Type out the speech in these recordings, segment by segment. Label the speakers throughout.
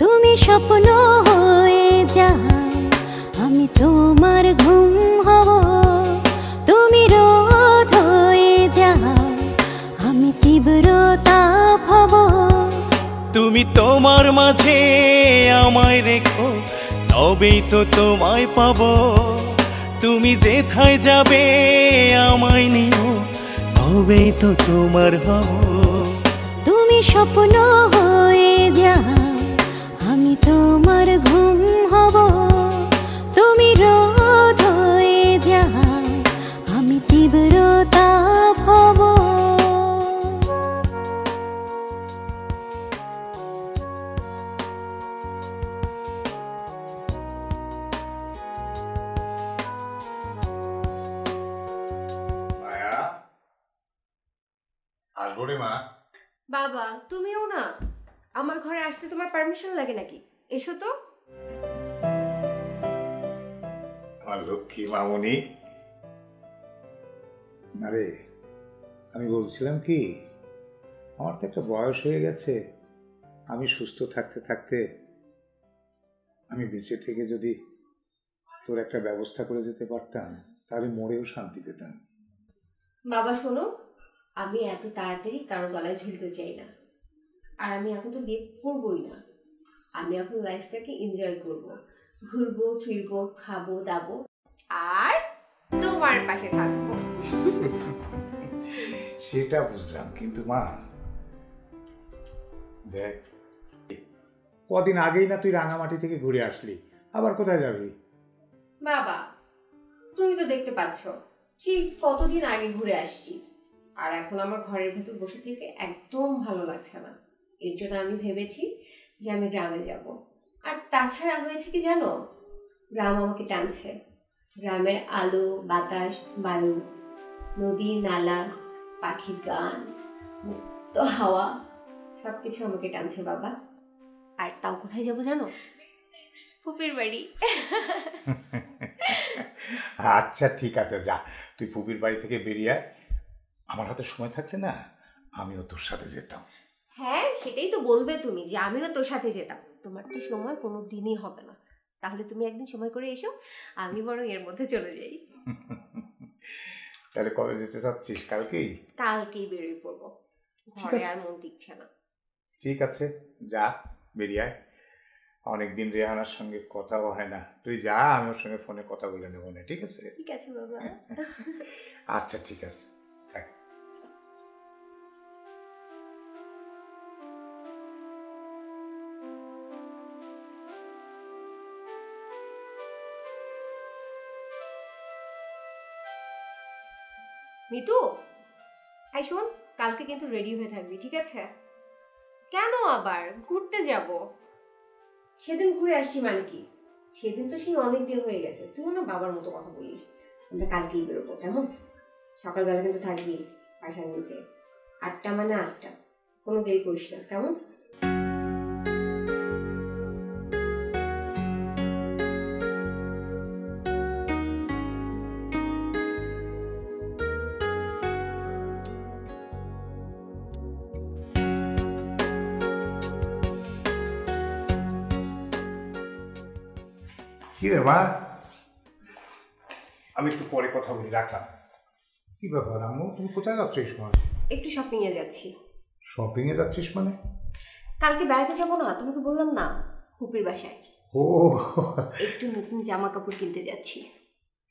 Speaker 1: তুমি স্বপ্ন হয়ে যাও, আমি তোমার ঘুম হব। তুমি রোদ হয়ে যাও, আমি তীব্র তাপ হব।
Speaker 2: তুমি তোমার মাঝে আমায় রেখো, তবেই তো তোমায় পাবো। তুমি যেথায় যাবে আমায় নিও, তবেই তো তোমার হব।
Speaker 1: তুমি স্বপ্ন হয়ে যাও, আমি তোমার ঘুম হব। তুমি রোদ হয়ে যাও, আমি তীব্র তাপ হব।
Speaker 3: আসবো রে মা।
Speaker 4: বাবা তুমিও না, আমার ঘরে আসতে তোমার পারমিশন লাগে নাকি? এসো তো।
Speaker 3: আমার লক্ষ্মী মামনি। আরে আমি বলছিলাম কি, আমার তো একটা বয়স হয়ে গেছে। আমি সুস্থ থাকতে থাকতে আমি বেঁচে থেকে যদি তোর একটা ব্যবস্থা করে যেতে পারতাম, তাহলে মরেও শান্তি পেতাম।
Speaker 4: বাবা শোনো, আমি এত তাড়াতাড়ি কারো গলায় ঝুলতে চাই না। আর আমি এখন তো বিয়ে করবোই না। আমি এখন লাইফটাকে এনজয় করব, ঘুরবো ফিরবো, খাবো দাবো, আর তোমার পাশে থাকবো।
Speaker 3: সেটা বুঝলাম, কিন্তু মা দেখ, কদিন আগেই না তুই রাঙামাটি থেকে ঘুরে আসলি, আবার কোথায় যাবি?
Speaker 4: বাবা তুমি তো দেখতে পাচ্ছ ঠিক কতদিন আগে ঘুরে আসছি, আর এখন আমার ঘরের ভেতর বসে থেকে একদম ভালো লাগছে না। এর জন্য আমি ভেবেছি যে আমি গ্রামে যাব। আর তাছাড়া হয়েছে কি জানো, গ্রাম আমাকে টানছে। গ্রামের আলো, বাতাস, বায়ু, নদী, নালা, পাখির গান, মুক্ত হাওয়া, সবকিছু আমাকে টানছে বাবা। আর তাও কোথায় যাব জানো? ফুপির বাড়ি।
Speaker 3: আচ্ছা ঠিক আছে, যা তুই ফুপির বাড়ি থেকে বেরিয়ে আয়। আমার হাতে সময় থাকলে না আমিও তোর সাথে যেতাম।
Speaker 4: হ্যাঁ সেটাই তো বলবে তুমি, যে আমিও তোর সাথে যেতাম। তোমার তো সময় কোনো দিনই হবে না, তাহলে তুমি একদিন সময় করে এসো, আমি বরং এর মধ্যে চলে যাই।
Speaker 3: তাহলে কবে যেতে চাচ্ছিস? কালকেই?
Speaker 4: কালকেই বেরিয়ে পড়বো, ঘরে আর মন টিকছে না।
Speaker 3: ঠিক আছে, যা বেরিয়ে আয়। অনেকদিন রেহানার সঙ্গে কথাও হয় না, তুই যা, আমি ওর সঙ্গে ফোনে কথা বলে নেবো না, ঠিক আছে?
Speaker 4: ঠিক আছে বাবা।
Speaker 3: আচ্ছা ঠিক আছে, থাক।
Speaker 4: মিতু, এই শোন, কালকে কিন্তু রেডি হয়ে থাকবি, ঠিক আছে? কেন আবার ঘুরতে যাব? সেদিন ঘুরে আসছি মানে কি? সেদিন তো সেই অনেক দিন হয়ে গেছে, তুই না বাবার মতো কথা বলিস। আমরা কালকেই বেরোবো, কেমন? সকালবেলা কিন্তু থাকবি বাসার নিচে, 8টা মানে 8টা, কোনো দেরি করিস না, কেমন?
Speaker 3: কি রে মা, আমি একটু পরে কথা বলি, রাখলাম। কি ব্যাপার আম্মু, তুমি কোথায় যাচ্ছ এই সময়?
Speaker 4: একটু শপিং এ যাচ্ছি।
Speaker 3: শপিং এ যাচ্ছিস মানে?
Speaker 4: কালকে বেড়াতে যাবো না, তোমাকে বললাম না, ফুপির বাসায়।
Speaker 3: ও
Speaker 4: একটু নতুন জামা কাপড় কিনতে যাচ্ছি।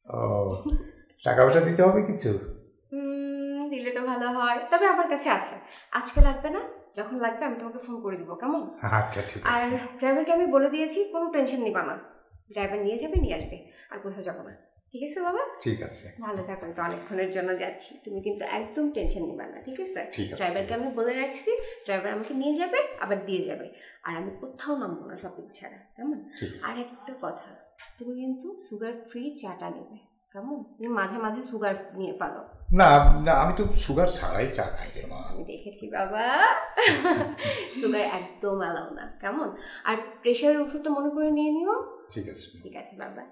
Speaker 3: ও, টাকা পয়সা দিতে হবে কিছু?
Speaker 4: দিলে তো ভালো হয়, তবে আমার কাছে আছে। আজকে লাগবে না, যখন লাগবে আমি তোমাকে ফোন করে দিব, কেমন?
Speaker 3: আচ্ছা ঠিক
Speaker 4: আর
Speaker 3: আছে।
Speaker 4: ড্রাইভারকে আমি বলে দিয়েছি, কোনো টেনশন নিবা না, ড্রাইভার নিয়ে যাবে, নিয়ে আসবে, আর কোথাও যাবো না, ঠিক আছে বাবা?
Speaker 3: ঠিক আছে,
Speaker 4: ভালো থাকো, তো অনেকক্ষণের জন্য যাচ্ছি, তুমি কিন্তু একদম টেনশন নিবা না, ঠিক আছে?
Speaker 3: ঠিক আছে।
Speaker 4: ড্রাইভারকে আমি বলে রাখছি, ড্রাইভার আমাকে নিয়ে যাবে আবার দিয়ে যাবে, আর আমি কোথাও নামবো না শপিং ছাড়া, কেমন? আর একটা কথা, তুমি কিন্তু সুগার ফ্রি চাটা নেবে, কেমন? তুমি মাঝে মাঝে সুগার নিয়ে ফেলো।
Speaker 3: না না, আমি তো সুগার ছাড়াই চা খাই রে মা।
Speaker 4: আমি দেখেছি বাবা, সুগার একদম অ্যালাউ না, কেমন? আর প্রেশারের ওষুধটা মনে করে নিয়ে নিও।
Speaker 3: ঠিক আছে,
Speaker 4: ঠিক আছে বাবা,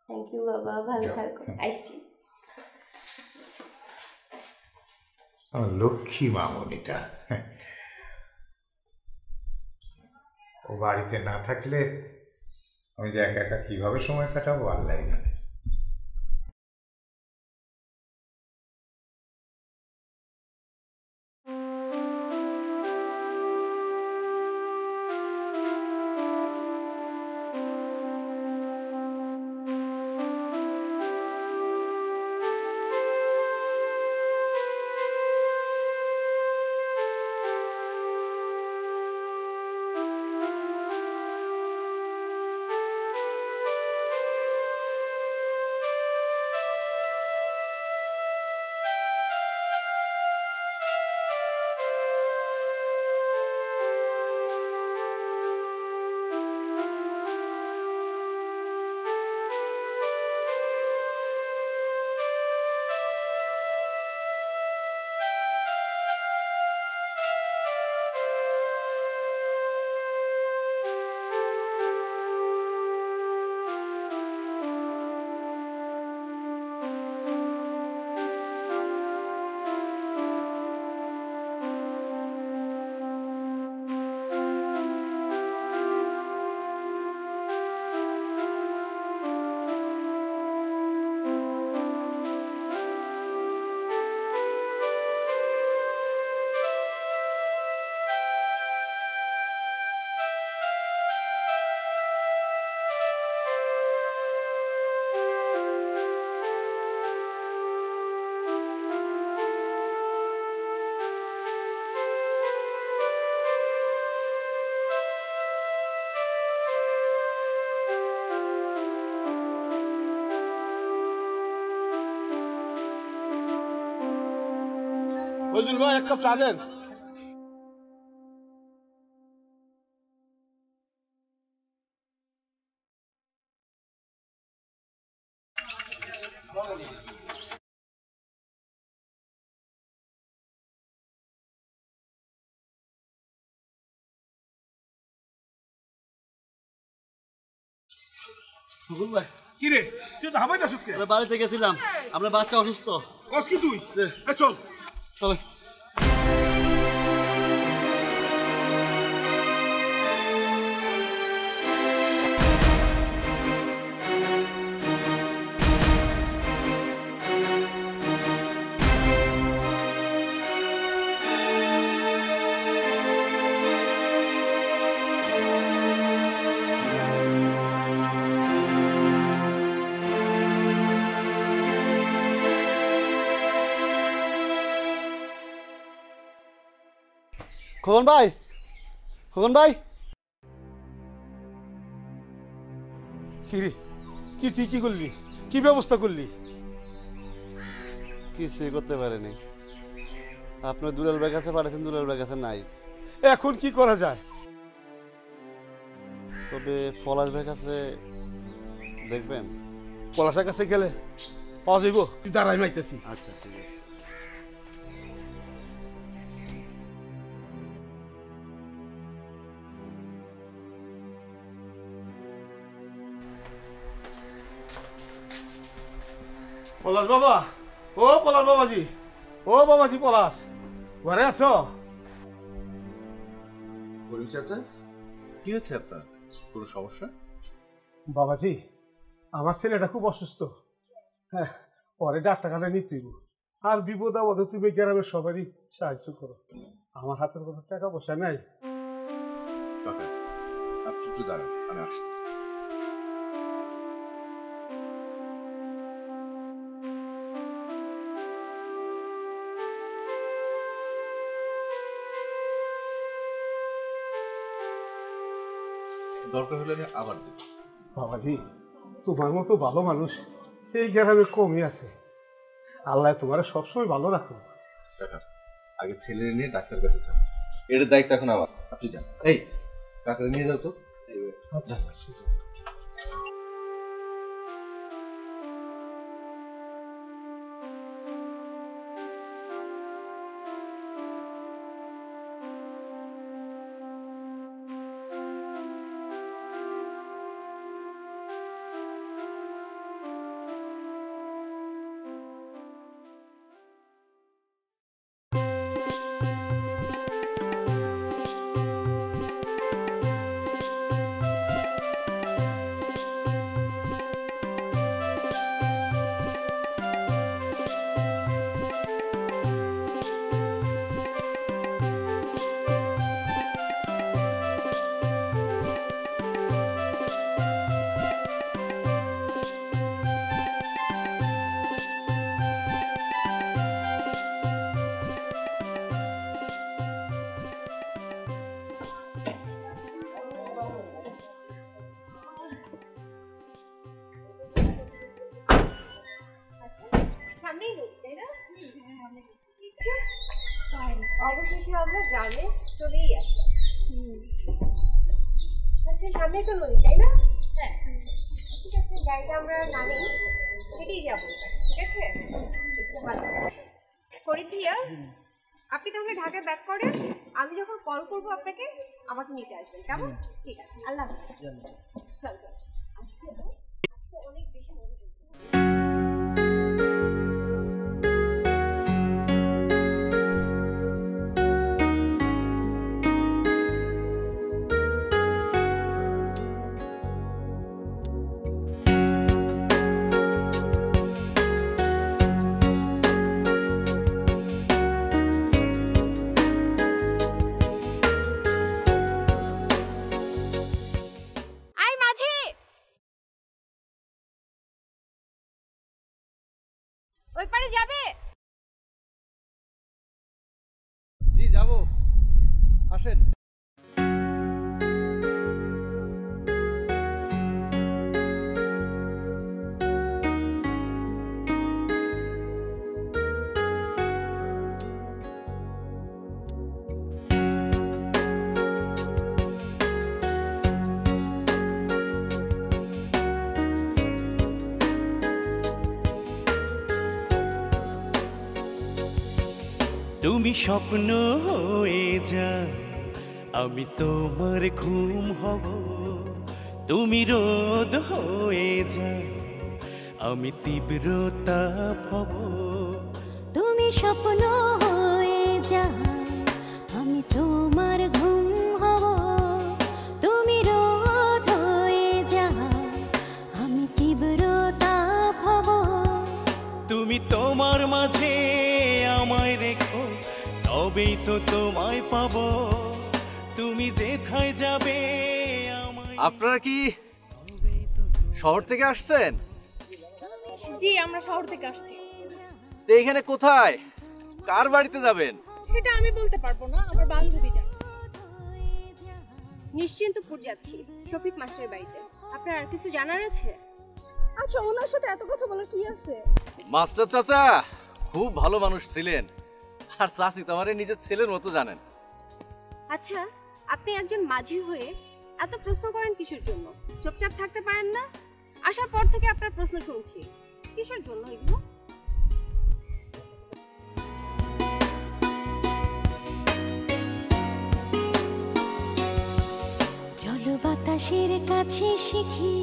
Speaker 4: থ্যাংক ইউ বাবা, ভালো থাকো, আসছি।
Speaker 3: আমার লক্ষ্মী মামনিটা। ও বাড়িতে না থাকলে আমি যে একা একা কিভাবে সময় কাটাবো আল্লাহই জানে।
Speaker 5: ফজল ভাই এক কাপ চা দেন। ফজল ভাই
Speaker 6: কি রে তুই তো হামাইতে আসুত কে?
Speaker 5: আমরা বাড়িতে গেছিলাম, আমরা বাচ্চা অসুস্থ।
Speaker 6: কস কি তুই? চল
Speaker 5: চলে খোকন ভাই, খোকন ভাই।
Speaker 6: কি রে কি তুই কি করলি? কি ব্যবস্থা করলি?
Speaker 5: কিছুই করতে পারেনি। আপনার দুলাল ভাই কাছে পাঠাচ্ছেন, দুলাল ভাই কাছে নাই।
Speaker 6: এখন কি করা যায়?
Speaker 5: তবে পলাশ ভাই কাছে দেখবেন।
Speaker 6: পলাশের কাছে গেলে পাওয়া যাইব? তুই দাঁড়াই মাইতেছি।
Speaker 5: আচ্ছা ঠিক আছে।
Speaker 6: পলাশ বাবা, ও পলাশ বাবাজি, ও বাবাজি পলাশ, ঘরে আছো?
Speaker 7: করিম চাচা, কি হয়েছে আপনার? কোনো সমস্যা?
Speaker 6: বাবাজি, আমার ছেলেটা খুব অসুস্থ। হ্যাঁ, পরে ডাক্তারখানায় নিতে হইব। আর বিপদ আপদে তুমি গ্রামের সবারই সাহায্য করো। আমার হাতের কোনো টাকা পয়সা নাই।
Speaker 7: কাকা, আপনি একটু দাঁড়ান, আমি আসতেছি। দরকার হলে আমি আবার দেব।
Speaker 6: বাবাজি, তোমার মতো ভালো মানুষ এই গ্রামে কমই আছে। আল্লাহ তোমার সবসময় ভালো রাখো।
Speaker 7: কাকা, আগে ছেলে নিয়ে ডাক্তার কাছে যাও, এর দায়িত্ব এখন আমার। আপনি যান। এই কাকা নিয়ে যাও তো।
Speaker 6: আচ্ছা।
Speaker 4: সামনেই নদী, তাই না? অবশেষে আমরা গ্রামে চলেই আসলাম। আচ্ছা, সামনে তো নদী, তাই না? হ্যাঁ, ঠিক আছে, গাড়িটা আমরা নামিয়ে হেঁটেই যাবো, ঠিক আছে? ফরিদ ভাইয়া, আপনি তাহলে ঢাকায় ব্যাক করেন, আমি যখন কল করবো আপনাকে আমাকে নিতে আসবেন, কেমন? ঠিক আছে, আল্লাহ হাফেজ। চল চল, আজকে অনেক বেশি মনোযোগ। ওই পারে যাবে?
Speaker 7: জি যাবো, আসেন।
Speaker 2: তুমি স্বপ্ন হয়ে যাও, আমি তোমার ঘুম হব। তুমি রোদ হয়ে যাও, আমি তীব্র তাপ হব।
Speaker 1: তুমি স্বপ্ন হয়ে যাও, আমি তোমার ঘুম হব। তুমি রোদ হয়ে যাও, আমি তীব্র তাপ হব।
Speaker 2: তুমি তোমার মাঝে আমায় রেখো, তবেই তো তোমায় পাবো। তুমি যেথায় যাবে আমায়।
Speaker 7: আপনারা কি শহর থেকে আসছেন?
Speaker 8: জি, আমরা শহর থেকে আসছি।
Speaker 7: তো এখানে কোথায়, কার বাড়িতে যাবেন?
Speaker 8: সেটা আমি বলতে পারবো না, আমার বান্ধবী জানে।
Speaker 4: নিশ্চিন্তপুর যাচ্ছি, শফিক মাস্টারের বাড়িতে। আপনার আর কিছু জানার আছে?
Speaker 8: আচ্ছা, ওনার সাথে এত কথা বলার কি আছে?
Speaker 7: মাস্টার চাচা খুব ভালো মানুষ ছিলেন, আর চাচি তো আমার নিজের ছেলের মতো জানেন।
Speaker 4: আচ্ছা, আপনি একজন মাঝি হয়ে এত প্রশ্ন করেন কিসের জন্য? চুপচাপ থাকতে পারেন না? আসার পর থেকে আপনার প্রশ্ন শুনছি, কিসের জন্য এগুলো?
Speaker 1: চলো বাতাসের কাছে শিখি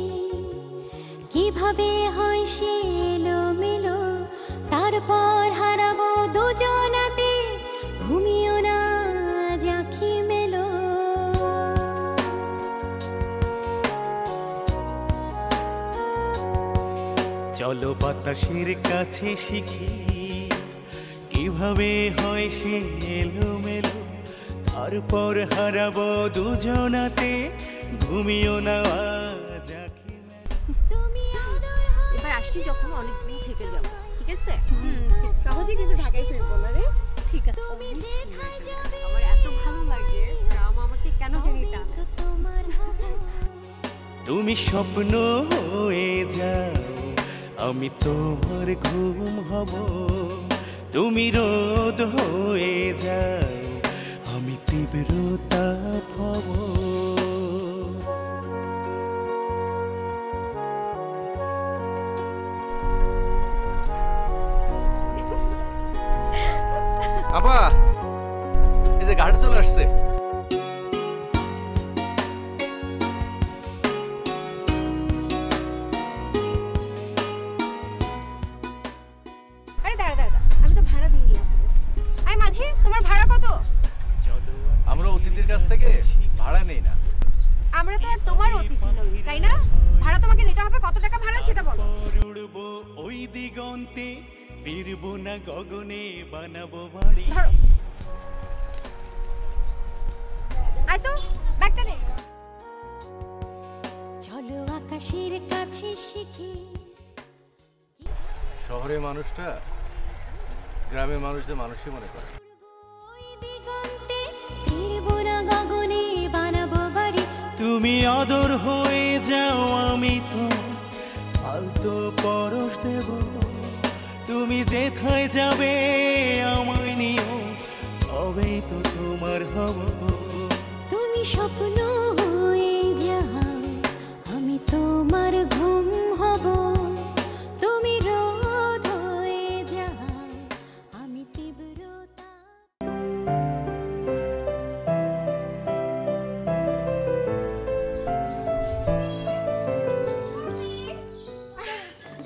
Speaker 1: কিভাবে হয় সে এলোমেলো, তারপর হারাবো দুজনাতে, ঘুমিও না আখি মেলো।
Speaker 2: চলো বাতাসের কাছে শিখি কিভাবে হয় সে এলোমেলো, তারপর হারাবো দুজনাতে, ঘুমিও না আজ আঁখি মেলো।
Speaker 4: এবার আসছি যখন অনেকদিন থেকে যাবো, ঠিক আছে? সহজে কিন্তু ঢাকায় ফিরবো না রে। ঠিক আছে, আমার এত ভালো লাগে গ্রাম, আমাকে কেন জানি টানে।
Speaker 2: তুমি স্বপ্ন হয়ে যাও, আমি তোমার ঘুম হব। তুমি রোদ হয়ে যাও, আমি তীব্র তাপ হব।
Speaker 7: আপা, এই যে গাড়ি চলে আসছে।
Speaker 4: আরে দাঁড়া দাঁড়া, আমি তো ভাড়া দিইনি আপনাকে। আই মাঝি, তোমার ভাড়া কত?
Speaker 7: আমরা অতিথির কাছ থেকে ভাড়া নেই না।
Speaker 4: আমরা তো আর তোমার অতিথি নই, তাই না? ভাড়া তোমাকে নিতে হবে। কত টাকা ভাড়া সেটা বলো।
Speaker 2: উড়বো ওই দিগন্তে, ফিরবো না গগনে, বানাবো বাড়ি।
Speaker 4: ধরো, আয় তো ব্যাগটা নে।
Speaker 1: চলো আকাশের কাছে শিখি।
Speaker 7: শহরের মানুষটা গ্রামের মানুষদের মানুষই মনে করে।
Speaker 1: ওই দিগন্তে ফিরবো না গগনে, বানাবো বাড়ি।
Speaker 2: তুমি আদর হয়ে যাও, আমি তো আলতো পরশ দেব। তুমি যেথায় যাবে আমায় নিও, তবেই তো তোমার হব।
Speaker 1: তুমি স্বপ্ন হয়ে যাও, আমি তোমার ঘুম হব। তুমি রোদ হয়ে যাও, আমি তীব্রতা।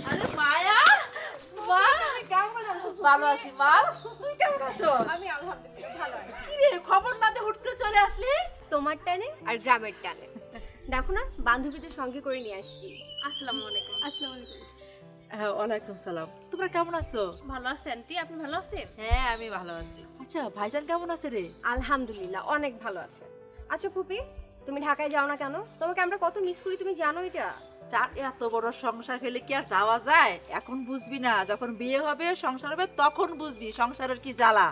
Speaker 9: আরে মায়া, মা
Speaker 4: কেমন আছো?
Speaker 9: ভালো আছি মা, তুই কেমন আছো?
Speaker 4: আমি আলহামদুলিল্লাহ ভালো আছি।
Speaker 9: কি রে খবর না দিয়ে হুট করে চলে আসলি?
Speaker 4: তোমার টানে আর গ্রামের টানে। দেখো না, বান্ধবীদের সঙ্গে করে নিয়ে আসছি।
Speaker 8: আসসালামু আলাইকুম। আসসালামু আলাইকুম।
Speaker 9: হ্যাঁ ওয়ালাইকুম সালাম। তোমরা কেমন আছো?
Speaker 8: ভালো আছেন আন্টি? আপনি ভালো আছেন?
Speaker 9: হ্যাঁ আমি ভালো আছি। আচ্ছা ভাইজান কেমন আছে রে?
Speaker 4: আলহামদুলিল্লাহ অনেক ভালো আছে। আচ্ছা ফুপি, তুমি ঢাকায় যাও না কেন? তোমাকে আমরা কত মিস করি, তুমি জানো এটা?
Speaker 9: চার এত বড় সংসার ফেলে কি আর যাওয়া যায়? এখন বুঝবি না, যখন বিয়ে হবে সংসার হবে তখন বুঝবি সংসারের কি জ্বালা।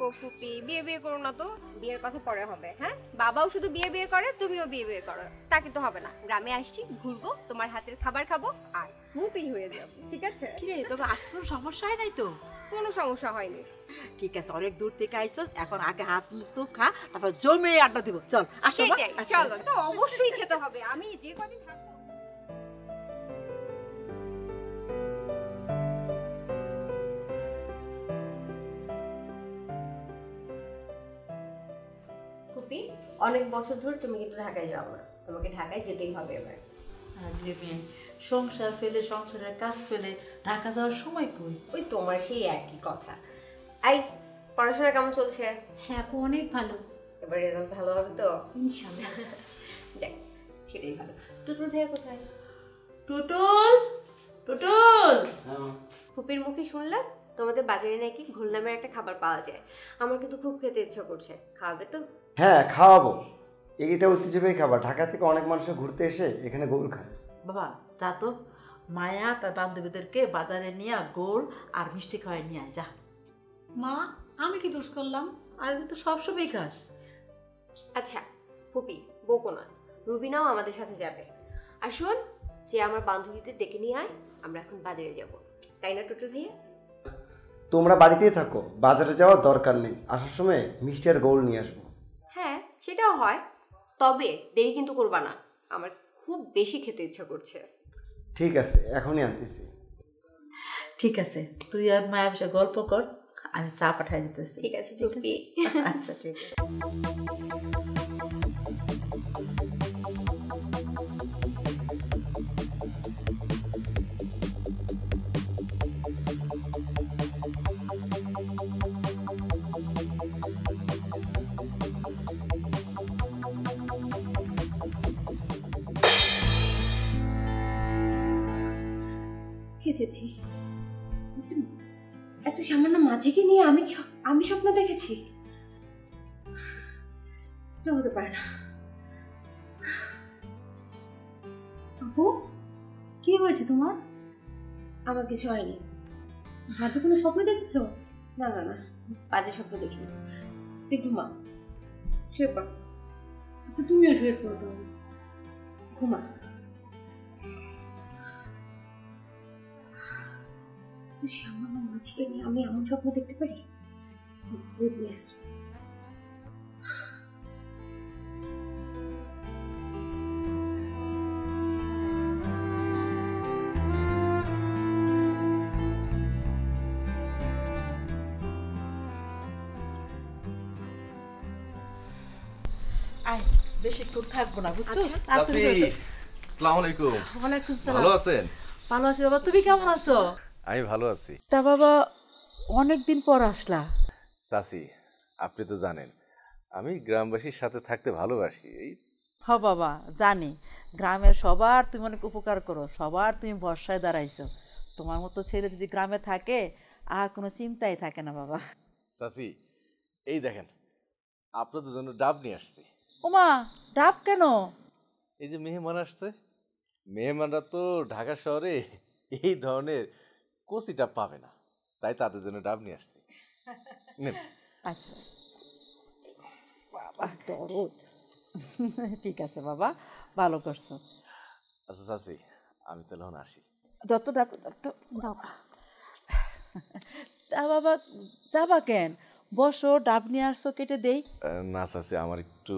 Speaker 4: ও ফুপি, বিয়ে বিয়ে করো না তো, বিয়ের কথা পরে হবে। হ্যাঁ, বাবাও শুধু বিয়ে বিয়ে করে, তুমিও বিয়ে বিয়ে করো, তা কিন্তু হবে না। গ্রামে আসছি, ঘুরবো, তোমার হাতের খাবার খাবো আর মুপি হয়ে যাবো, ঠিক আছে?
Speaker 9: কি রে তবে আসতে কোনো সমস্যা হয় নাই তো?
Speaker 4: কোনো সমস্যা হয়নি।
Speaker 9: ঠিক আছে, অনেক দূর থেকে আইসস, এখন আগে হাত মুখ তো খা, তারপর জমে আড্ডা দিব। চল আসো মা,
Speaker 4: সেটাই,
Speaker 9: আসো।
Speaker 4: চলো তো, অবশ্যই খেতে হবে। আমি যে কদিন থাকবো। ফুপি, অনেক বছর ধরে তুমি কিন্তু ঢাকায় যাও না, তোমাকে ঢাকায় যেতেই হবে এবার।
Speaker 9: আরে মেয়ে, সংসার ফেলে সংসারের কাজ ফেলে ঢাকা যাওয়ার সময় কই?
Speaker 4: ওই তোমার সেই একই কথা। এই, পড়াশোনা কেমন চলছে?
Speaker 8: হ্যাঁ আপু অনেক ভালো।
Speaker 4: এবার রেজাল্ট ভালো হবে তো?
Speaker 8: ইনশাআল্লাহ।
Speaker 4: যাক, সেটাই ভালো। টুটুল ভাইয়া কোথায়?
Speaker 9: টুটুল, টুটুল।
Speaker 4: ফুপির মুখে শুনলাম তোমাদের বাজারে নাকি ঘোল নামের একটা খাবার পাওয়া যায়। আমার কিন্তু খুব খেতে ইচ্ছা করছে, খাওয়াবে তো?
Speaker 10: হ্যাঁ খাওয়াবো, এটা ঐতিহ্যবাহী খাবার। ঢাকা থেকে অনেক মানুষ ঘুরতে এসে এখানে গোল খায়।
Speaker 9: বাবা যা তো, মায়া তার বান্ধবীদেরকে বাজারে নিয়ে গোল আর মিষ্টি খাওয়াই নিয়ে আয়, যা।
Speaker 8: মা আমি কি দোষ করলাম?
Speaker 9: আর তুই তো সবসময় খাস।
Speaker 4: আচ্ছা ফুপি, বকো না, রুবিনাও আমাদের সাথে যাবে। আর শোন, যে আমার বান্ধবীদের ডেকে নিয়ে আয়, আমরা এখন বাজারে যাব, তাই না টুটুল ভাইয়া?
Speaker 10: তোমরা বাড়িতেই থাকো, বাজারে যাওয়ার দরকার নেই। আসার সময় মিষ্টি আর গোল নিয়ে আসবো।
Speaker 4: হ্যাঁ সেটাও হয়, তবে দেরি কিন্তু করবা না, আমার খুব বেশি খেতে ইচ্ছা করছে।
Speaker 10: ঠিক আছে, এখনই আনতেছি।
Speaker 9: ঠিক আছে, তুই আর মায়া বসে গল্প কর, আমি চা পাঠাই দিতেছি।
Speaker 4: ঠিক আছে ফুপি।
Speaker 9: আচ্ছা ঠিক আছে।
Speaker 4: ছি, একটা সামান্য মাঝিকে নিয়ে আমি স্বপ্ন দেখেছি? এটা হতে পারে না।
Speaker 8: আপু কি হয়েছে তোমার?
Speaker 4: আমার কিছু হয়নি।
Speaker 8: বাজে কোনো স্বপ্ন দেখেছো?
Speaker 4: না না না, বাজে স্বপ্ন দেখিনি। তুই ঘুমা, শুয়ে পড়।
Speaker 8: আচ্ছা তুমিও শুয়ে পড়ো তুমি।
Speaker 4: ঘুমা। তুই সামান্য মাঝিকে নিয়ে আমি এমন স্বপ্ন দেখতে পারি?
Speaker 9: আয়, বেশিক্ষণ থাকবো না বুঝছো?
Speaker 4: আচ্ছা।
Speaker 9: তাড়াতাড়ি করে চল।
Speaker 7: আসসালামু আলাইকুম।
Speaker 9: ওয়ালাইকুম সালাম।
Speaker 7: ভালো আছেন?
Speaker 9: ভালো আছি বাবা, তুমি কেমন আছো?
Speaker 7: আমি ভালো আছি।
Speaker 9: তা বাবা অনেকদিন পর আসলা।
Speaker 7: চাচি, আপনি তো জানেন আমি গ্রামবাসীর সাথে থাকতে ভালোবাসি। এই
Speaker 9: হ বাবা জানি, গ্রামের সবার তুমি অনেক উপকার করো, সবার তুমি ভরসায় দাঁড়াইছো। তোমার মতো ছেলে যদি গ্রামে থাকে আর কোনো চিন্তাই থাকে না বাবা।
Speaker 7: চাচি, এই দেখেন আপনাদের জন্য ডাব নিয়ে আসছি।
Speaker 9: ওমা, ডাব কেন?
Speaker 7: এই যে মেহমান আসছে, মেহমানরা তো ঢাকা শহরে এই ধরনের কচি ডাব পাবে না, তাই তাদের জন্য ডাব নিয়ে আসছি। নেন।
Speaker 9: আচ্ছা বাবা, দরদ। ঠিক আছে বাবা, ভালো করছো।
Speaker 7: আচ্ছা চাচি, আমি তাহলে এখন আসি।
Speaker 9: যত ডাব দাও। তা বাবা যাবা কেন? বসো, ডাব নিয়ে আসছো, কেটে দেই।
Speaker 7: না চাচি, আমার একটু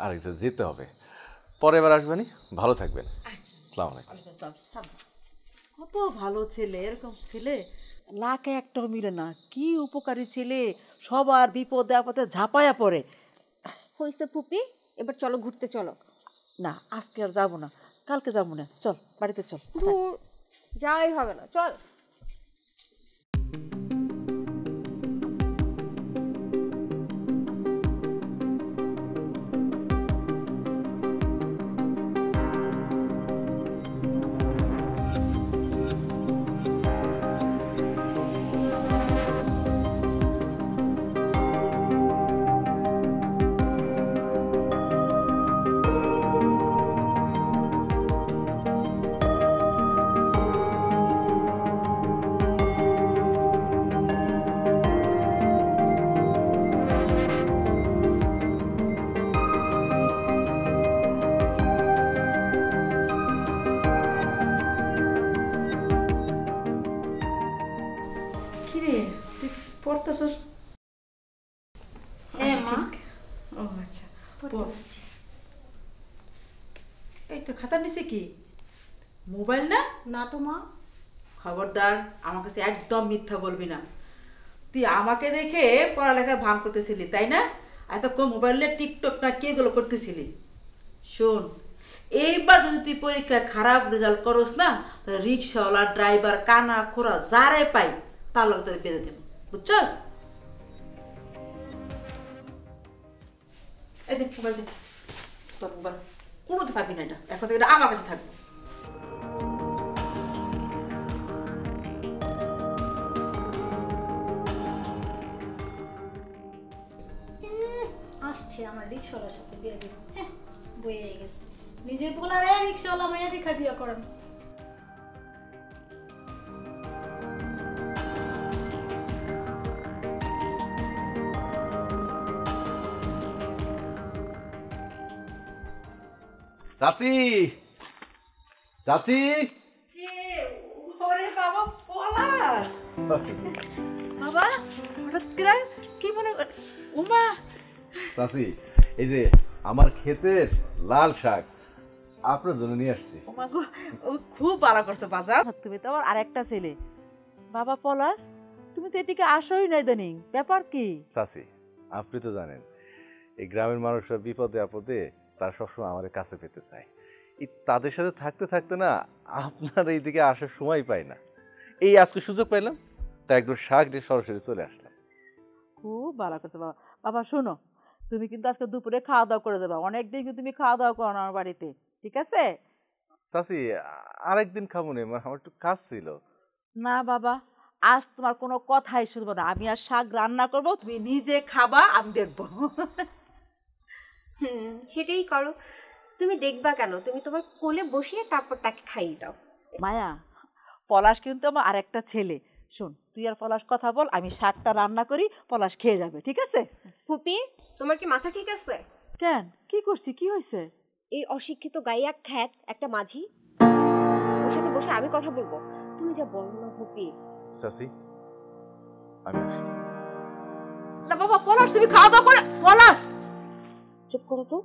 Speaker 7: আরেক জায়গায় যেতে হবে, পরে এবার আসবেনি। ভালো থাকবেন। আসসালামু আলাইকুম।
Speaker 9: কত ভালো ছেলে, এরকম ছেলে লাখে একটাও মিলে না। কি উপকারী ছেলে, সবার বিপদে আপদে ঝাঁপায়া পড়ে।
Speaker 4: হয়েছে ফুপি, এবার চলো ঘুরতে চলো।
Speaker 9: না আজকে আর যাবো না, কালকে যাবো না, চল বাড়িতে চল।
Speaker 4: দূর যাওয়াই হবে না, চল।
Speaker 9: কিরে তুই পড়তেছস?
Speaker 8: হ্যাঁ মা,
Speaker 9: ও আচ্ছা পড়। এই তো খাতার নিচে কি মোবাইল? না
Speaker 8: না তো মা।
Speaker 9: খবরদার, আমার কাছে একদম মিথ্যা বলবি না। তুই আমাকে দেখে পড়ালেখার ভান করতেছিলি তাই না? এতক্ষণ মোবাইলে টিকটক না কি এগুলো করতেছিলি। শোন, এইবার যদি তুই পরীক্ষায় খারাপ রেজাল্ট করস না, তাহলে রিক্সাওয়ালা, ড্রাইভার, কানা খোরা যারে পাই তার লগে তোর বেঁধে দেবো, বুঝছস? এই দেখ মোবাইল দেখ, তোর মোবাইল কোনোতে পাবি না, এটা এখন থেকে এটা আমার কাছে থাকবে।
Speaker 8: আসছে আমার রিক্সাওয়ালার সাথে বিয়ে দিব। হ্যাঁ বয়ে গেছে, নিজের পোলারে রিক্সাওয়ালা মাইয়া দেখা বিয়ে করেন।
Speaker 7: চাচি, চাচি।
Speaker 9: ওরে বাবা পলাশ, বাবা হঠাৎ করে কি মনে? উমা
Speaker 7: চাচি, এই যে আমার ক্ষেতের লাল শাক আপনার জন্য নিয়ে আসছি।
Speaker 9: উমা গো, ও খুব ভালো করছো বাজার। তুমি তো আমার আরেকটা ছেলে। বাবা পলাশ, তুমি তো এদিকে আসোই না ইদানিং, ব্যাপার কি?
Speaker 7: চাচি, আপনি তো জানেন এই গ্রামের মানুষরা বিপদে আপদে তার সবসময় আমার কাছে পেতে চায়। এই তাদের সাথে থাকতে থাকতে না আপনার এইদিকে আসার সময় পাই না। এই আজকে সুযোগ পাইলাম, তা একদম শাক দিয়ে সরাসরি চলে আসলাম।
Speaker 9: খুব ভালো করছো বাবা। বাবা শোনো, তুমি কিন্তু আজকে দুপুরে খাওয়া দাওয়া করে দেবা। অনেকদিন কিন্তু তুমি খাওয়া দাওয়া করো না আমার বাড়িতে, ঠিক আছে?
Speaker 7: চাচি, আরেকদিন খাবো না, আমার একটু কাজ ছিল।
Speaker 9: না বাবা, আজ তোমার কোনো কথাই শুনবো না। আমি আর শাক রান্না করব, তুমি নিজে খাবা, আমি দেখবো।
Speaker 4: সেটাই করো। তুমি দেখবা কেন? তুমি তোমার কোলে বসিয়ে তারপর তাকে খাইয়ে দাও।
Speaker 9: মায়া, পলাশ কিন্তু আমার আরেকটা ছেলে। শোন, তুই আর পলাশ কথা বল, আমি শাকটা রান্না করি, পলাশ খেয়ে যাবে, ঠিক আছে?
Speaker 4: ফুপি, তোমার কি মাথা ঠিক আছে?
Speaker 9: কেন, কি করছি, কি হয়েছে?
Speaker 4: এই অশিক্ষিত গাইয়া খ্যাত একটা মাঝি, ওর সাথে বসে আমি কথা বলবো? তুমি যা বলো না ফুপি।
Speaker 7: চাচি, আমি আসি।
Speaker 9: না বাবা পলাশ, তুমি খাওয়া দাওয়া করে। পলাশ
Speaker 4: চুপ করো তো,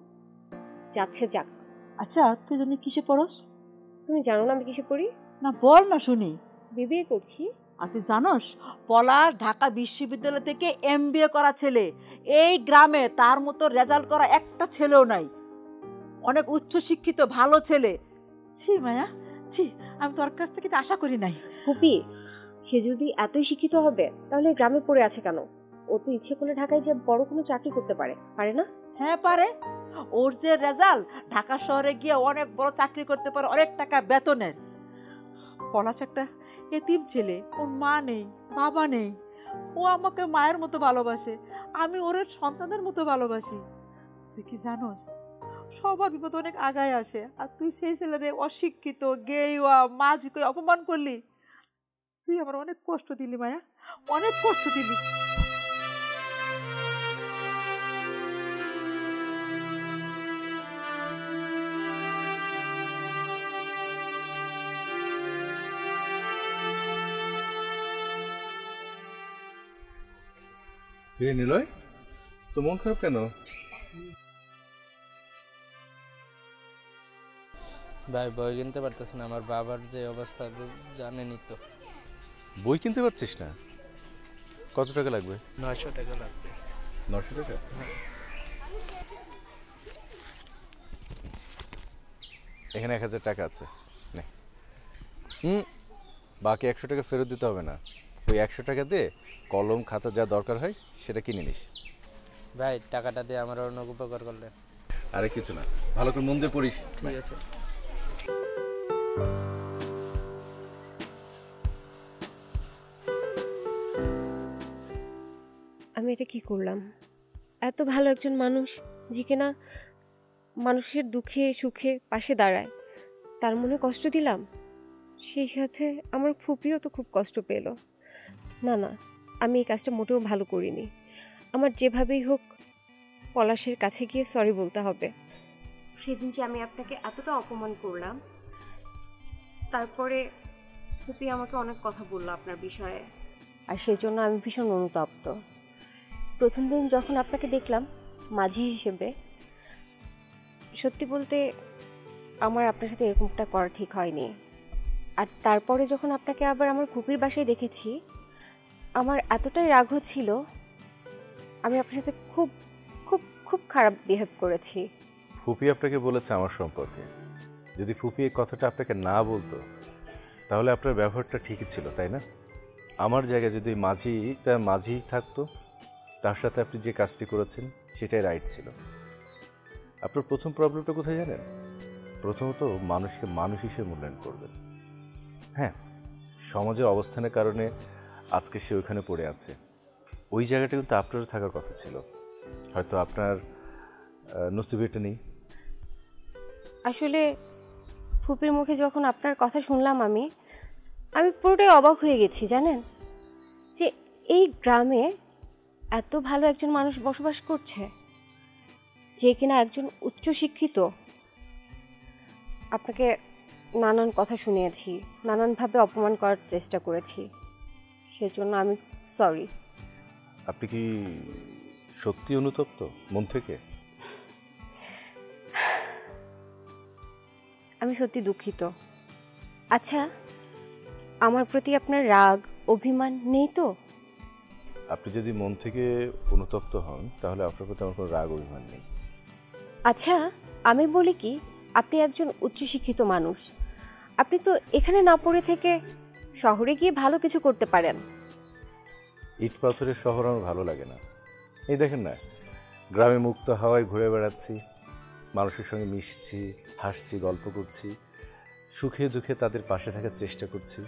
Speaker 4: যাচ্ছে যাক।
Speaker 9: আচ্ছা তুই জানি কিসে পড়স?
Speaker 4: তুমি জানো না আমি কিসে পড়ি?
Speaker 9: না বল না শুনি।
Speaker 4: বিবিএ করছি।
Speaker 9: আর তুই জানোস পলাশ ঢাকা বিশ্ববিদ্যালয় থেকে এমবিএ করা ছেলে। এই গ্রামে তার মতো রেজাল্ট করা একটা ছেলেও নাই। অনেক উচ্চ শিক্ষিত ভালো ছেলে। ছি মায়া, ছি, আমি তোর কাছ থেকে তো আশা করি নাই।
Speaker 4: ফুপি, সে যদি এতই শিক্ষিত হবে তাহলে গ্রামে পড়ে আছে কেন? ও তো ইচ্ছে করলে ঢাকায় যে বড় কোনো চাকরি করতে পারে না?
Speaker 9: হ্যাঁ পারে। ওর যে রেজাল্ট, ঢাকা শহরে গিয়ে অনেক বড় চাকরি করতে পারে, অনেক টাকা বেতনের। পলাশ একটা এতিম ছেলে, ওর মা নেই, বাবা নেই। ও আমাকে মায়ের মতো ভালোবাসে, আমি ওর সন্তানের মতো ভালোবাসি। তুই কি জানোস, সবার বিপদ অনেক আগায় আসে, আর তুই সেই ছেলেরে অশিক্ষিত, গেইয়া, মাঝিকে অপমান করলি। তুই আমার অনেক কষ্ট দিলি মায়া, অনেক কষ্ট দিলি।
Speaker 7: রে নিলয়, তো মন খারাপ কেন?
Speaker 11: ভাই বই কিনতে পারতেছি না, আমার বাবার যে অবস্থা জানেনই তো।
Speaker 7: বই কিনতে পারছিস না? কত টাকা লাগবে?
Speaker 11: 900 টাকা লাগবে।
Speaker 7: 900 টাকা? এখানে 1000 টাকা আছে, নে। বাকি 100 টাকা ফেরত দিতে হবে না। ওই 100 টাকা দিয়ে কলম খাতা যা দরকার হয় সেটা কিনে নিস।
Speaker 11: ভাই টাকাটা দিয়ে আমার অনেক উপকার করলেন।
Speaker 7: আরে কিছু না, ভালো করে মন দিয়ে পড়িস।
Speaker 11: ঠিক আছে।
Speaker 4: আমি এটা কি করলাম? এত ভালো একজন মানুষ, যে কিনা মানুষের দুঃখে সুখে পাশে দাঁড়ায়, তার মনে কষ্ট দিলাম। সেই সাথে আমার ফুপিও তো খুব কষ্ট পেল। না না, আমি এই কাজটা মোটেও ভালো করিনি। আমার যেভাবেই হোক পলাশের কাছে গিয়ে সরি বলতে হবে। সেদিন যে আমি আপনাকে এতটা অপমান করলাম, তারপরে ফুপি আমাকে অনেক কথা বললো আপনার বিষয়ে, আর সেই জন্য আমি ভীষণ অনুতপ্ত। প্রথম দিন যখন আপনাকে দেখলাম মাঝি হিসেবে, সত্যি বলতে আমার আপনার সাথে এরকমটা করা ঠিক হয়নি। আর তারপরে যখন আপনাকে আবার আমার ফুপির বাসায় দেখেছি, আমার এতটাই রাগ হচ্ছিল, আমি আপনার সাথে খুব খুব খুব খারাপ বিহেভ করেছি।
Speaker 7: ফুপি আপনাকে বলেছে আমার সম্পর্কে? যদি ফুপি এই কথাটা আপনাকে না বলতো তাহলে আপনার ব্যবহারটা ঠিকই ছিল, তাই না? আমার জায়গায় যদি মাঝি থাকতো, তার সাথে আপনি যে কাজটি করেছেন সেটাই রাইট ছিল। আপনার প্রথম প্রবলেমটা কোথায় জানেন? প্রথমত মানুষকে মানুষ হিসেবে মূল্যায়ন করবেন। হ্যাঁ, সমাজের অবস্থানের কারণে আজকে সে ওইখানে পড়ে আছে। ওই জায়গাটা কিন্তু আপনারও থাকার কথা ছিল, হয়তো আপনার নসিবে এটা নেই।
Speaker 4: আসলে ফুপির মুখে যখন আপনার কথা শুনলাম, আমি পুরোটাই অবাক হয়ে গেছি জানেন, যে এই গ্রামে এত ভালো একজন মানুষ বসবাস করছে, যে কিনা একজন উচ্চশিক্ষিত। আপনাকে নানান কথা শুনিয়েছি, নানানভাবে অপমান করার চেষ্টা করেছি, সেজন্য আমি সরি।
Speaker 7: আপনি কি সত্যি অনুতপ্ত মন থেকে?
Speaker 4: আমি সত্যি দুঃখিত। আচ্ছা, আমার প্রতি আপনার রাগ অভিমান নেই তো?
Speaker 7: আপনি যদি মন থেকে অনুতপ্ত হন তাহলে আপনার প্রতি আমার কোনো রাগ অভিমান নেই।
Speaker 4: আচ্ছা, আমি বলি কি, আপনি একজন উচ্চশিক্ষিত মানুষ, আপনি তো এখানে না পড়ে থেকে শহরে গিয়ে ভালো কিছু করতে পারেন।
Speaker 7: ইট পাথরের শহর আমার ভালো লাগে না। এই দেখেন না, গ্রামে মুক্ত হাওয়ায় ঘুরে বেড়াচ্ছি, মানুষের সঙ্গে মিশছি, হাসছি, গল্প করছি, সুখে দুঃখে তাদের পাশে থাকার চেষ্টা করছি।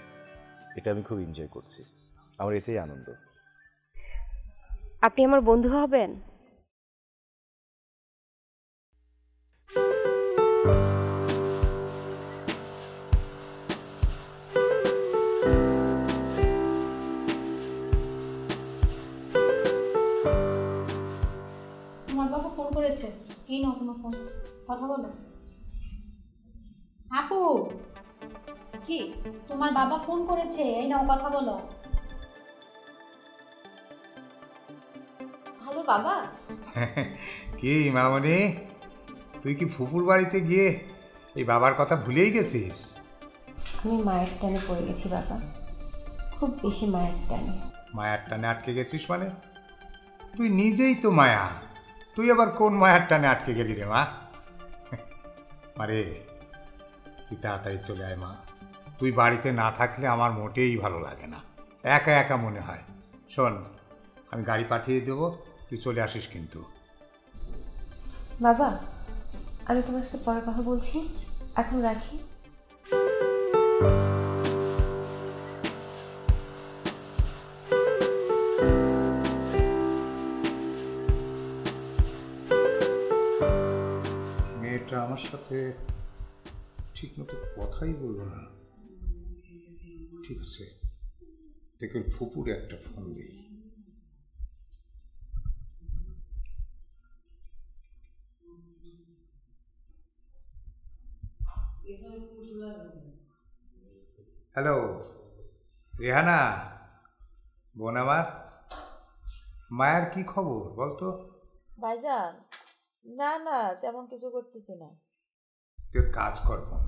Speaker 7: এটা আমি খুব এনজয় করছি, আমার এতেই আনন্দ।
Speaker 4: আপনি আমার বন্ধু হবেন?
Speaker 8: তোমার বাবা ফোন করেছে, এই নাও তোমার ফোন, কথা বলো। আপু,
Speaker 4: কি?
Speaker 8: তোমার বাবা ফোন করেছে, এই নাও কথা বলো।
Speaker 4: হ্যালো বাবা।
Speaker 3: কি মামনি, তুই কি ফুপুর বাড়িতে গিয়ে এই বাবার কথা ভুলেই গেছিস?
Speaker 4: আমি মায়ের টানে পড়ে গেছি বাবা, খুব বেশি মায়ের টানে।
Speaker 3: মায়ার টানে আটকে গেছিস মানে? তুই নিজেই তো মায়া, তুই আবার কোন মায়ার টানে আটকে গেলি রে মা? আরে তুই তাড়াতাড়ি চলে আয় মা, তুই বাড়িতে না থাকলে আমার মোটেই ভালো লাগে না, একা একা মনে হয়। শোন, আমি গাড়ি পাঠিয়ে দেবো, তুই চলে আসিস কিন্তু।
Speaker 4: বাবা, আমি তোমার সাথে পরে কথা বলছি, এখন রাখি।
Speaker 3: মেয়েটা আমার সাথে ঠিক মতো কথাই বললো না। ঠিক আছে, দেখুন ফুপুরে একটা ফোন দিই। হ্যালো রেহানা, বোন আমার, মায়ের কি খবর বলতো?
Speaker 9: ভাইজান না না তেমন কিছু করতেছি না।
Speaker 3: তুই কাজ কর বোন,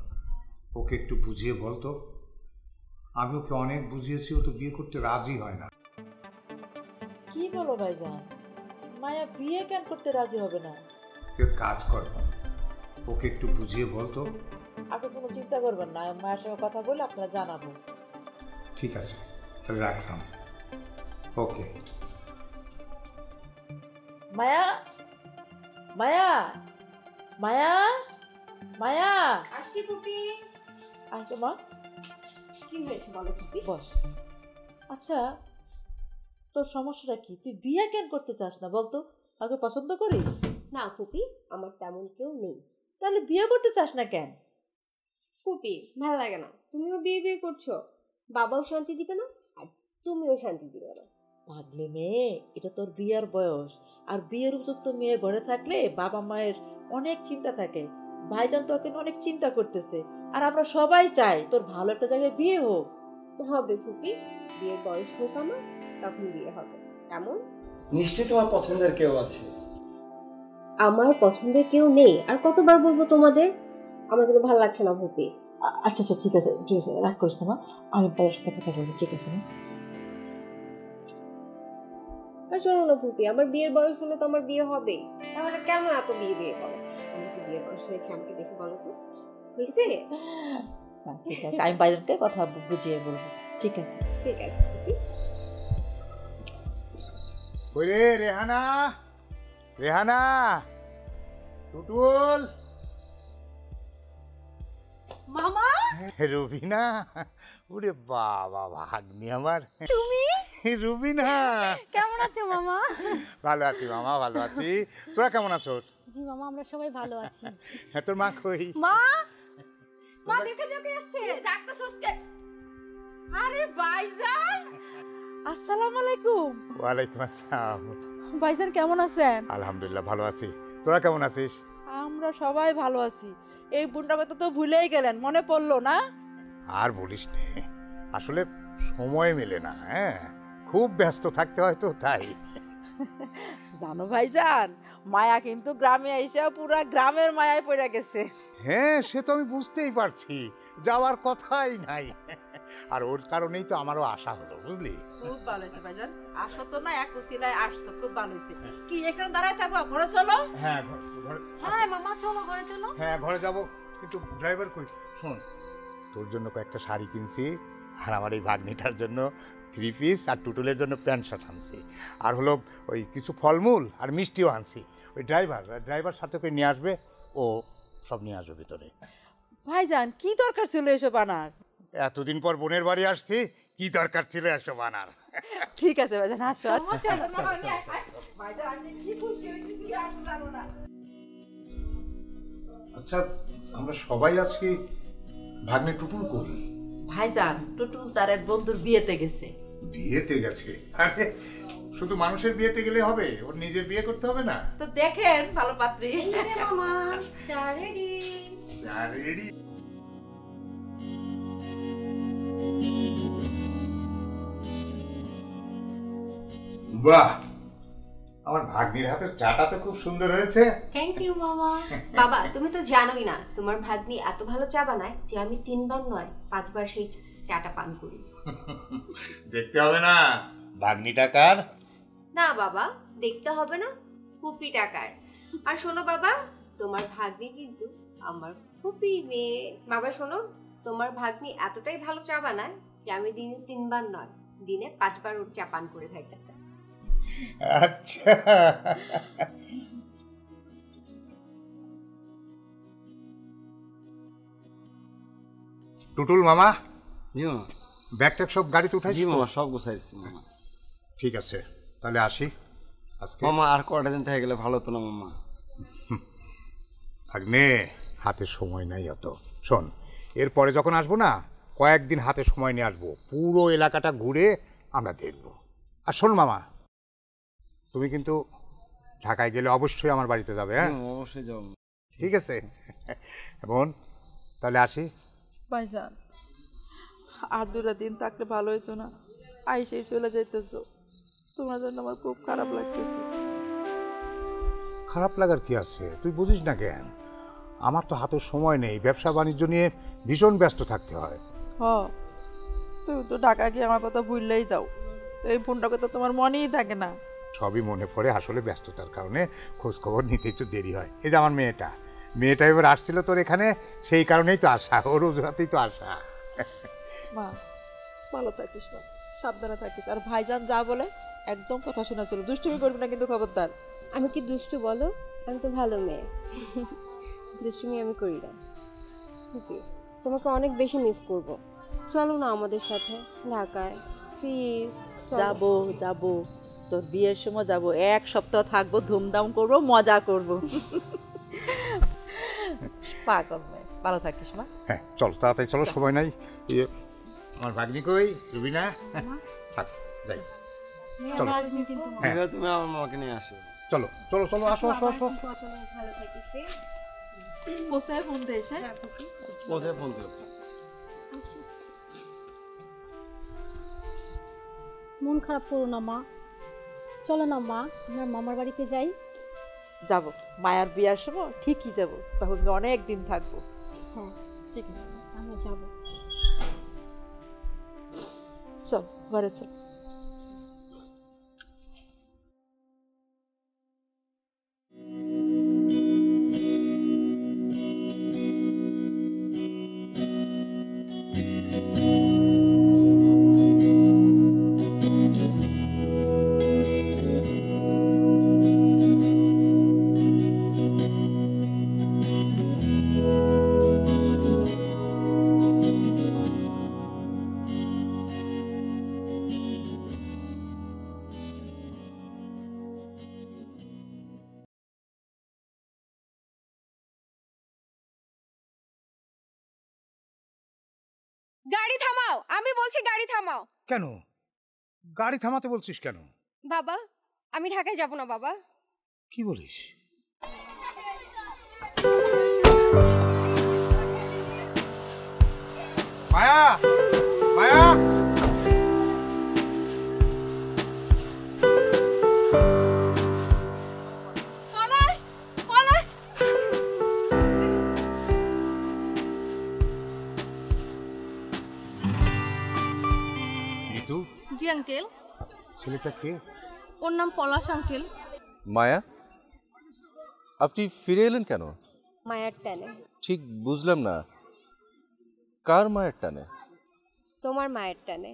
Speaker 3: ওকে একটু বুঝিয়ে বলতো। আমি ওকে অনেক বুঝিয়েছি, ও তো বিয়ে করতে রাজি হয় না।
Speaker 9: কি বলো ভাইজান, মায়া বিয়ে কেন করতে রাজি হবে না?
Speaker 3: তুই কাজ কর বোন, ওকে একটু বুঝিয়ে বলতো।
Speaker 9: আপনি কোনো চিন্তা করবেন না, মায়ের সঙ্গে কথা বলে আপনারা জানাবো।
Speaker 3: ঠিক আছে, তাহলে রাখলাম। ওকে।
Speaker 9: মায়া মায়া মায়া মায়া
Speaker 4: আসছি ফুপি।
Speaker 9: আসো মা।
Speaker 4: কি হয়েছে বলো ফুপি?
Speaker 9: বস। আচ্ছা তোর সমস্যাটা কি? তুই বিয়ে কেন করতে চাস না বলতো? আগে পছন্দ করিস?
Speaker 4: না ফুপি, আমার তেমন কেউ নেই।
Speaker 9: তাহলে বিয়ে করতে চাস না কেন?
Speaker 4: ফুপি ভালো লাগে না, তুমিও বিয়ে বিয়ে করছো, বাবাও শান্তি দিবে না আর তুমিও শান্তি দিবে না।
Speaker 9: পাগলি মেয়ে, এটা তোর বিয়ের বয়স, আর বিয়ের উপযুক্ত মেয়ে ঘরে থাকলে বাবা মায়ের অনেক চিন্তা থাকে। ভাইজান তো এখন অনেক চিন্তা করতেছে, আর আমরা সবাই চাই তোর ভালো একটা জায়গায় বিয়ে হোক।
Speaker 4: হবে ফুপি, বিয়ের বয়স হোক আমার, তখন বিয়ে হবে। কেমন?
Speaker 10: নিশ্চয়ই তোমার পছন্দের কেউ আছে।
Speaker 4: আমার পছন্দের কেউ নেই, আর কতবার বলবো তোমাদের? আমার কিন্তু ভালো লাগছে না ফুপি।
Speaker 9: আচ্ছা আচ্ছা ঠিক আছে ঠিক আছে, রাগ করিস না মা, আমি ভাইয়ের সাথে কথা বলবো, ঠিক আছে না?
Speaker 4: আর চলো না ফুপি, আমার বিয়ের বয়স হলে তো আমার বিয়ে হবে, তাহলে কেন এত বিয়ে বিয়ে করো? আমার কি বিয়ের বয়স হয়েছে আমাকে দেখে বলো তো, হয়েছে?
Speaker 9: ঠিক আছে, আমি ভাইজানকে কথা বুঝিয়ে বলবো, ঠিক আছে?
Speaker 4: ঠিক আছে ফুপি।
Speaker 3: ওরে রেহানা, রেহানা, টুটুল,
Speaker 8: মামা
Speaker 3: রুবিনা। ওরে বাবা, ভাগ্নি আমার।
Speaker 8: তুমি?
Speaker 3: রুবিনা
Speaker 8: কেমন আছো মামা?
Speaker 3: ভালো আছি মামা, ভালো আছি। তোরা কেমন আছো?
Speaker 8: জি মামা, আমরা সবাই ভালো আছি।
Speaker 3: হ্যাঁ, তোর মা কই?
Speaker 8: মা মা দেখে যাকে আসছে, ডাক্তার সস্কে।
Speaker 9: আরে ভাইজান, আসসালামু আলাইকুম।
Speaker 3: ওয়ালাইকুম আসসালাম।
Speaker 9: ভাইজান কেমন আছেন?
Speaker 3: আলহামদুলিল্লাহ ভালো আছি। তোরা কেমন আছিস?
Speaker 9: আমরা সবাই ভালো আছি। এই বুনটা কথা তো ভুলেই গেলেন, মনে পড়লো না?
Speaker 3: আর বলিস নে, আসলে সময় মেলে না। হ্যাঁ, খুব ব্যস্ত থাকতে হয় তো, তাই।
Speaker 9: জানো ভাইজান, মায়া কিন্তু গ্রামে এসে পুরা গ্রামের মায়ায় পড়ে গেছে।
Speaker 3: হ্যাঁ, সে তো আমি বুঝতেই পারছি, যাওয়ার কথাই নাই। আর ওর কারণেই তো আমারও আশা হলো, বুঝলি?
Speaker 9: খুব ভালো হয়েছে ভাইজান, আসো তো না, এক উসিলায় আসছো, খুব ভালো হয়েছে। কি এখানে দাঁড়ায় থাকবো, ঘরে চলো।
Speaker 3: হ্যাঁ ঘরে।
Speaker 8: হ্যাঁ মামা চলো ঘরে চলো।
Speaker 3: হ্যাঁ ঘরে যাব, কিন্তু ড্রাইভার কই? শোন, তোর জন্য কয়েকটা শাড়ি কিনছি, আর আমার এই ভাগ্নিটার জন্য 3 পিস, আর টুটুলের জন্য প্যান্ট শার্ট আনছি, আর হলো ওই কিছু ফলমূল আর মিষ্টিও আনছি। ওই ড্রাইভার সাথে করে নিয়ে আসবে, ও সব নিয়ে আসবে ভিতরে।
Speaker 9: ভাইজান কি দরকার ছিল এসব আনার?
Speaker 3: এতদিন পর বোনের বাড়ি আসছি, কি দরকার ছিল এসব আনার?
Speaker 9: ঠিক আছে ভাইজান, আসো।
Speaker 3: আচ্ছা, আমরা সবাই আজকে, ভাগ্নে টুটুল কই?
Speaker 9: ভাইজান টুটুল তার এক বন্ধুর বিয়েতে গেছে।
Speaker 3: বিয়েতে গেছে? আরে শুধু মানুষের বিয়েতে গেলে হবে, ওর নিজের বিয়ে করতে হবে না?
Speaker 9: তো দেখেন ভালো পাত্রী।
Speaker 4: এই যে মামা, চা রেডি।
Speaker 3: চা রেডি? বাহ, আমার ভাগ্নির হাতের চাটা তো খুব সুন্দর হয়েছে।
Speaker 4: থ্যাংক ইউ মামা। বাবা তুমি তো জানোই না, তোমার ভাগ্নি এত ভালো চা বানায় যে আমি 3 বার নয় 5 বার সেই চাটা পান করি।
Speaker 3: দেখতে হবে না ভাগ্নি টাকার?
Speaker 4: না বাবা, দেখতে হবে না, ফুপি টাকার। আর শোনো বাবা, তোমার ভাগ্নি কিন্তু আমার ফুপির মেয়ে। বাবা শোনো, তোমার ভাগ্নি এতটাই ভালো চা বানায় যে আমি দিনে 3 বার নয়, দিনে 5 বার ওর চা পান করে থাকি।
Speaker 3: আচ্ছা, টুটুল মামা,
Speaker 10: জি মামা।
Speaker 3: ব্যাগ ট্যাগ সব গাড়িতে উঠাইছি?
Speaker 10: জি মামা, সব গুছাইছি মামা।
Speaker 3: ঠিক আছে, তাহলে আসি আজকে।
Speaker 10: মামা আর কটা দিন থেকে গেলে ভালো হতো না মামা?
Speaker 3: ভাগ্নে, হাতে সময় নাই অত। শোন, এরপরে যখন আসবো না, কয়েকদিন হাতে সময় নিয়ে আসবো, পুরো এলাকাটা ঘুরে আমরা দেখবো। আর শোন মামা, তুমি কিন্তু ঢাকায় গেলে অবশ্যই আমার বাড়িতে যাবে। হ্যাঁ
Speaker 10: অবশ্যই যাবো।
Speaker 3: ঠিক আছে বোন, তাহলে আসি।
Speaker 9: ভাইজান আর 2 দিন থাকলে ভালো হইতো না? আইসেই চলে যাইতেছো, তোমার জন্য আমার খুব খারাপ লাগতেছে।
Speaker 3: খারাপ লাগার কি আছে, তুই বুঝিস না কেন? আমার তো হাতে সময় নেই, ব্যবসা বাণিজ্য নিয়ে ভীষণ ব্যস্ত থাকতে হয়।
Speaker 9: তুমি তো ঢাকা গিয়ে আমার কথা ভুললেই যাও, এই ফোনটা কথা তোমার মনেই থাকে না।
Speaker 3: সবই মনে পড়ে, আসলে ব্যস্ততার কারণে খোঁজ খবর নিতে একটু দেরি হয়। এই যে আমার মেয়েটা এবার আসছিল তোর এখানে, সেই কারণেই তো আসা, ওর অজুহাতেই তো আসা।
Speaker 9: মা ভালো থাকিস, মা সাবধানে থাকিস, আর ভাইজান যা বলে একদম কথা শোনা চলো, দুষ্টুমি করবি না কিন্তু, খবরদার।
Speaker 4: আমি কি দুষ্টু বলো? আমি তো ভালো মেয়ে, দুষ্টুমি আমি করি না। ওকে, তোমাকে অনেক বেশি মিস করব। চলো না আমাদের সাথে ঢাকায়, প্লিজ।
Speaker 9: যাবো, তোর বিয়ের সময় যাবো, 1 সপ্তাহ থাকবো, ধুমধাম করবো, মজা করবো। পাগল মেয়ে, ভালো থাকিস মা।
Speaker 3: হ্যাঁ চলো, তাড়াতাড়ি চলো, সময় নাই। আমার ভাগ্নি কই? রুবিনা, থাক যাই। চলো,
Speaker 10: তুমি আমার মাকে নিয়ে আসো।
Speaker 3: চলো চলো চলো, আসো আসো আসো।
Speaker 4: ভালো থাকিস।
Speaker 9: পৌঁছায় ফোন দিস।
Speaker 10: পৌঁছে ফোন দিও।
Speaker 8: মন খারাপ করো না মা, চলো না মা, আমরা মামার বাড়িতে যাই।
Speaker 9: যাবো, মায়ার বিয়ার সময় ঠিকই যাবো, তখন অনেক দিন থাকবো।
Speaker 8: হ্যাঁ
Speaker 9: ঠিক আছে,
Speaker 8: আমরা যাবো।
Speaker 9: চল ঘরে চল।
Speaker 1: গাড়ি থামাও, আমি বলছি গাড়ি থামাও।
Speaker 3: কেন গাড়ি থামাতে বলছিস কেন?
Speaker 1: বাবা, আমি ঢাকায় যাব না বাবা।
Speaker 3: কি বলিস? মায়া, মায়া,
Speaker 1: পলাশ, পলাশ।
Speaker 3: ঋতু,
Speaker 8: জি আঙ্কেল।
Speaker 3: ছেলেটা কে?
Speaker 8: ওর নাম পলাশ আঙ্কেল।
Speaker 7: মায়া, আপনি ফিরে এলেন কেন?
Speaker 4: মায়ের টানে।
Speaker 7: ঠিক বুঝলাম না, কার মায়ের টানে?
Speaker 4: তোমার মায়ের টানে।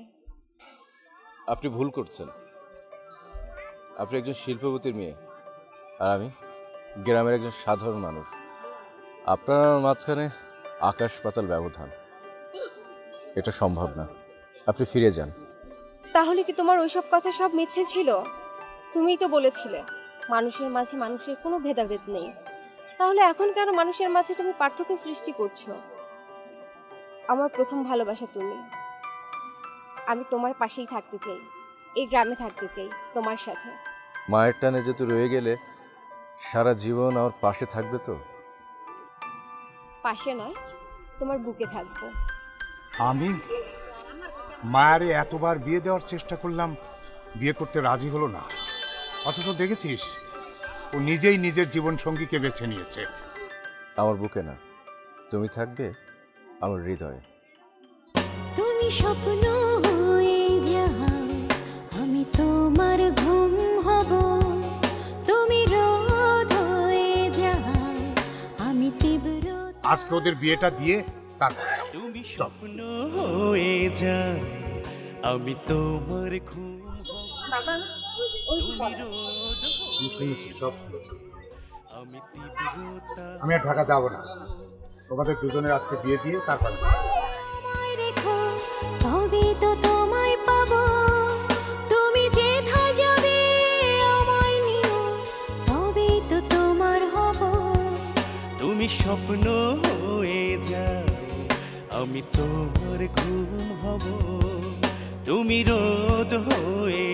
Speaker 7: আপনি ভুল করছেন। আপনি একজন শিল্পপতির মেয়ে, আর আমি গ্রামের একজন সাধারণ মানুষ। আপনার মাঝখানে আকাশ পাতাল ব্যবধান, এটা সম্ভব না। আপনি ফিরে যান।
Speaker 4: তাহলে কি তোমার ওইসব কথা সব মিথ্যে ছিল? তুমিই তো বলেছিলে মানুষের মাঝে মানুষের কোনো ভেদাভেদ নেই। তাহলে এখন কেন মানুষের মাঝে তুমি পার্থক্য সৃষ্টি করছো? আমার প্রথম ভালোবাসা তুমি। আমি তোমার পাশেই থাকতে চাই, এই গ্রামে থাকতে চাই তোমার সাথে।
Speaker 7: মায়ের টানে যেহেতু রয়ে গেলে সারা জীবন আমার পাশে থাকবে তো?
Speaker 4: পাশে নয়, তোমার বুকে থাকবো।
Speaker 3: আমি মায়ারে এতবার বিয়ে দেওয়ার চেষ্টা করলাম, বিয়ে করতে রাজি হলো না। অথচ দেখেছিস, ও নিজেই নিজের জীবন সঙ্গীকে বেছে নিয়েছে।
Speaker 7: আমার বুকে না, তুমি থাকবে আমার হৃদয়ে।
Speaker 1: তুমি স্বপ্ন হয়ে যাও, আমি তোমার ঘুম হব। তুমি রোদ হয়ে যাও, আমি তীব্র।
Speaker 3: আজকে ওদের বিয়েটা দিয়ে তারপর
Speaker 2: তুমি স্বপ্ন হয়ে যাও, আমি তোমার ঘুম।
Speaker 8: বাবা, ওই
Speaker 3: আমি আর ঢাকা যাবো না, তোমাদের দুজনের আজকে বিয়ে দিয়ে তারপর
Speaker 1: রেখো, তবে তো তোমায় পাবো। তুমি যেথায় যাবে আমায় নিও, তবে তো তোমার হব।
Speaker 2: তুমি স্বপ্ন হয়ে যাও, আমি তোমার ঘুম হব। তুমি রোদ হয়ে